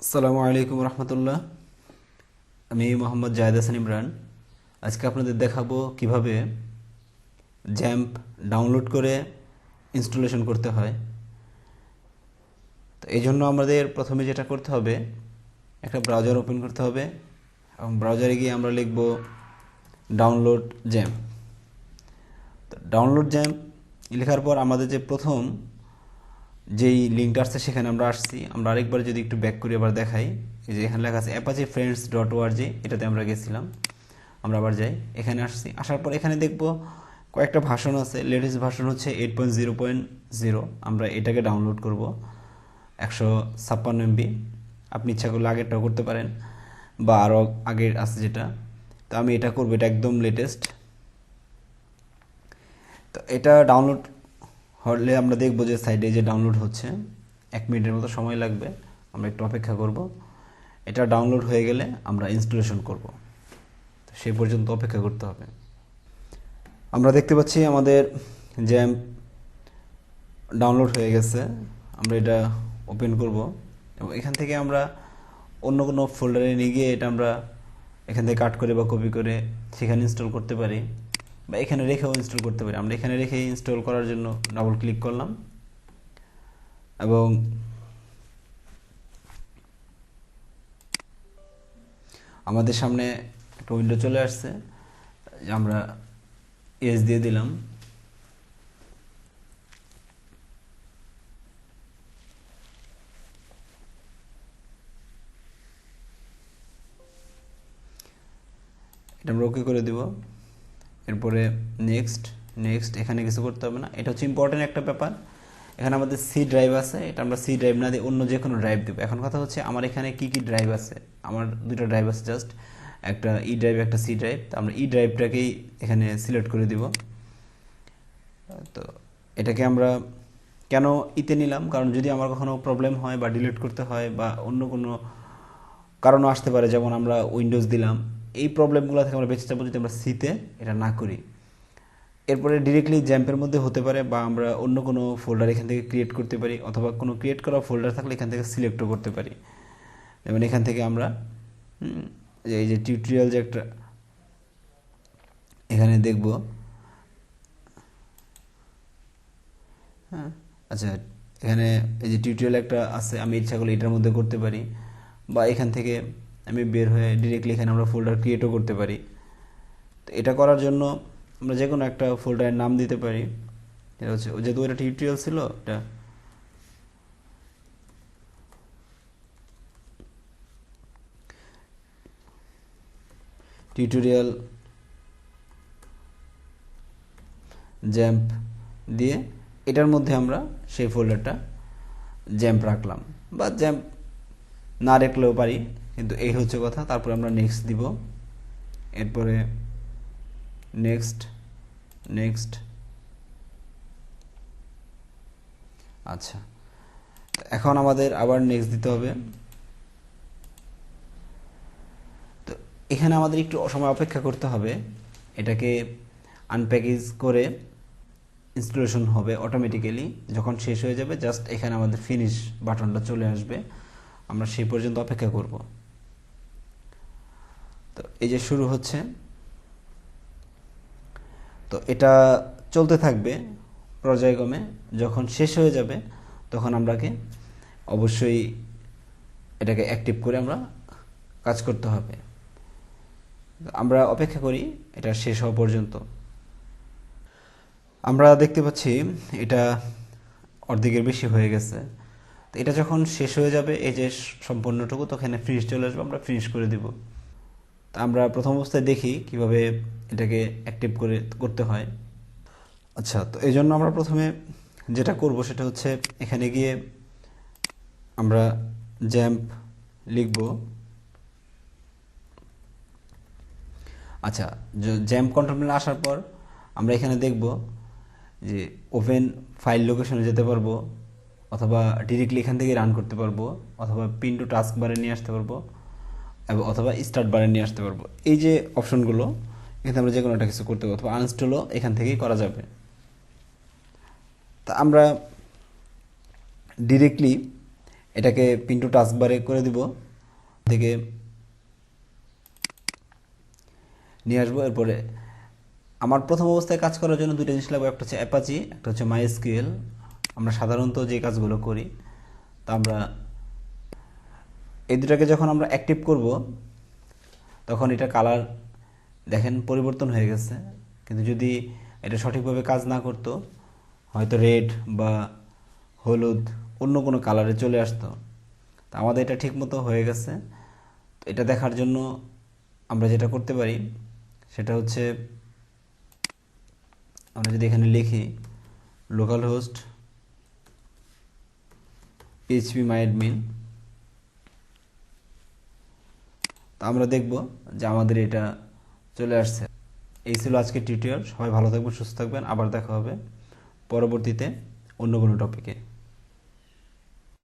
আসসালামু আলাইকুম রহমতুল্লাহ। আমি মোহাম্মদ জায়েদ হাসান ইমরান। আজকে আপনাদের দেখাবো কিভাবে জ্যাম্প ডাউনলোড করে ইনস্টলেশন করতে হয়। তো এই জন্য আমাদের প্রথমে যেটা করতে হবে, একটা ব্রাউজার ওপেন করতে হবে এবং ব্রাউজারে গিয়ে আমরা লিখব ডাউনলোড জ্যাম্প। তো ডাউনলোড জ্যাম্প লেখার পর আমাদের যে প্রথম যেই লিঙ্কটা আসছে সেখানে আমরা আসছি। আমরা আরেকবার যদি একটু ব্যাক করি আবার দেখাই, এই যে এখানে লেখা আছে apache-friends.org, এটাতে আমরা গেছিলাম। আমরা আবার যাই, এখানে আসছি। আসার পর এখানে দেখব কয়েকটা ভার্সন আছে। লেটেস্ট ভার্সন হচ্ছে 8.0.0। আমরা এটাকে ডাউনলোড করব 156 MB। আপনি ইচ্ছা করলে আগেরটাও করতে পারেন বা আরও আগের আছে যেটা। তো আমি এটা করবো, এটা একদম লেটেস্ট। তো এটা ডাউনলোড হলে আমরা দেখব যে সাইডে যে ডাউনলোড হচ্ছে, 1 মিনিটের মতো সময় লাগবে। আমরা একটু অপেক্ষা করব। এটা ডাউনলোড হয়ে গেলে আমরা ইনস্টলেশন করব। তো সেই পর্যন্ত অপেক্ষা করতে হবে। আমরা দেখতে পাচ্ছি আমাদের জ্যাম্প ডাউনলোড হয়ে গেছে। আমরা এটা ওপেন করব এবং এখান থেকে আমরা অন্য কোনো ফোল্ডারে নিয়ে গিয়ে এটা আমরা এখান থেকে কাট করে বা কপি করে সেখানে ইনস্টল করতে পারি বা এখানে রেখেও ইনস্টল করতে পারি। আমরা এখানে রেখে ইনস্টল করার জন্য ডাবল ক্লিক করলাম এবং আমাদের সামনে একটা উইন্ডো চলে আসছে। আমরা এস দিয়ে দিলাম। এটা আমরা ওকে করে দিব। এরপরে নেক্সট নেক্সট, এখানে কিছু করতে হবে না। এটা হচ্ছে ইম্পর্টেন্ট একটা ব্যাপার। এখানে আমাদের সি ড্রাইভ আছে, এটা আমরা সি ড্রাইভ না দিয়ে অন্য যে কোনো ড্রাইভ দেবো। এখন কথা হচ্ছে আমার এখানে কি কি ড্রাইভ আছে। আমার দুটো ড্রাইভ আছে, জাস্ট একটা ই ড্রাইভ একটা সি ড্রাইভ। তো আমরা ই ড্রাইভটাকেই এখানে সিলেক্ট করে দিব। তো এটাকে আমরা কেন ইতে নিলাম, কারণ যদি আমার কখনো প্রবলেম হয় বা ডিলিট করতে হয় বা অন্য কোনো কারণও আসতে পারে, যেমন আমরা উইন্ডোজ দিলাম, এই প্রবলেমগুলো থেকে আমরা বেঁচে যাবো যদি আমরা সিতে এটা না করি। এরপরে ডিরেক্টলি জ্যাম্পের মধ্যে হতে পারে বা আমরা অন্য কোনো ফোল্ডার এখান থেকে ক্রিয়েট করতে পারি, অথবা কোনো ক্রিয়েট করা ফোল্ডার থাকলে এখান থেকে সিলেক্টও করতে পারি। যেমন এখান থেকে আমরা এই যে টিউটোরিয়াল যে একটা এখানে দেখব, হ্যাঁ আচ্ছা, এখানে এই যে টিউটোরিয়াল একটা আছে, আমি ইচ্ছা করলে এটার মধ্যে করতে পারি বা এখান থেকে আমি বের হয়ে ডিরেক্টলি এখানে আমরা ফোল্ডার ক্রিয়েটও করতে পারি। তো এটা করার জন্য আমরা যে কোনো একটা ফোল্ডারের নাম দিতে পারি। এটা হচ্ছে যেহেতু এটা টিউটোরিয়াল ছিল, এটা টিউটোরিয়াল জ্যাম্প দিয়ে এটার মধ্যে আমরা সেই ফোল্ডারটা জ্যাম্প রাখলাম বা জ্যাম্প না রাখলেও পারি, কিন্তু এই হচ্ছে কথা। তারপরে আমরা নেক্সট দিব, এরপরে নেক্সট নেক্সট। আচ্ছা, এখন আমাদের আবার নেক্সট দিতে হবে। তো এখানে আমাদের একটু সময় অপেক্ষা করতে হবে। এটাকে আনপ্যাকেজ করে ইনস্টলেশন হবে অটোমেটিক্যালি। যখন শেষ হয়ে যাবে জাস্ট এখানে আমাদের ফিনিশ বাটনটা চলে আসবে। আমরা সেই পর্যন্ত অপেক্ষা করব। তো এই যে শুরু হচ্ছে, তো এটা চলতে থাকবে পর্যায়ক্রমে। যখন শেষ হয়ে যাবে তখন আমরাকে অবশ্যই এটাকে অ্যাক্টিভ করে আমরা কাজ করতে হবে। আমরা অপেক্ষা করি এটা শেষ হওয়া পর্যন্ত। আমরা দেখতে পাচ্ছি এটা অর্ধেকের বেশি হয়ে গেছে। তো এটা যখন শেষ হয়ে যাবে, এই যে সম্পূর্ণটুকু, তখন ফিনিশ চলে আসবে, আমরা ফিনিশ করে দিব। তো আমরা প্রথম অবস্থায় দেখি কিভাবে এটাকে অ্যাক্টিভ করে করতে হয়। আচ্ছা, তো এই জন্য আমরা প্রথমে যেটা করব সেটা হচ্ছে এখানে গিয়ে আমরা জ্যাম্প লিখব। আচ্ছা, জ্যাম্প কন্ট্রোল প্যানেলে আসার পর আমরা এখানে দেখব যে ওপেন ফাইল লোকেশনে যেতে পারবো, অথবা ডিরেক্টলি এখান থেকে রান করতে পারবো, অথবা পিন টু টাস্ক বারে নিয়ে আসতে পারবো, অথবা স্টার্ট বারে নিয়ে আসতে পারবো। এই যে অপশনগুলো, এখানে আমরা যে কোনো একটা কিছু করতে পারবো, অথবা আনইনস্টলও এখান থেকেই করা যাবে। তা আমরা ডিরেক্টলি এটাকে পিন টু টাস্কবারে করে দিব, থেকে নিয়ে আসবো। এরপরে আমার প্রথম অবস্থায় কাজ করার জন্য দুইটা জিনিস লাগবে, একটা হচ্ছে অ্যাপাচি, একটা হচ্ছে মাইএসকিউএল। আমরা সাধারণত যে কাজগুলো করি, তা আমরা এই দুটাকে যখন আমরা অ্যাক্টিভ করব, তখন এটা কালার দেখেন পরিবর্তন হয়ে গেছে। কিন্তু যদি এটা সঠিকভাবে কাজ না করতো, হয়তো রেড বা হলুদ অন্য কোনো কালারে চলে আসতো। তা আমাদের এটা ঠিকমতো হয়ে গেছে। তো এটা দেখার জন্য আমরা যেটা করতে পারি সেটা হচ্ছে, আমরা যদি এখানে লিখি লোকাল হোস্ট পিএইচপি মাইডমিন, তা আমরা দেখব যে আমাদের এটা চলে আসছে। এই ছিল আজকের টিউটোরিয়াল। সবাই ভালো থাকবেন, সুস্থ থাকবেন। আবার দেখা হবে পরবর্তীতে অন্য কোনো টপিকে।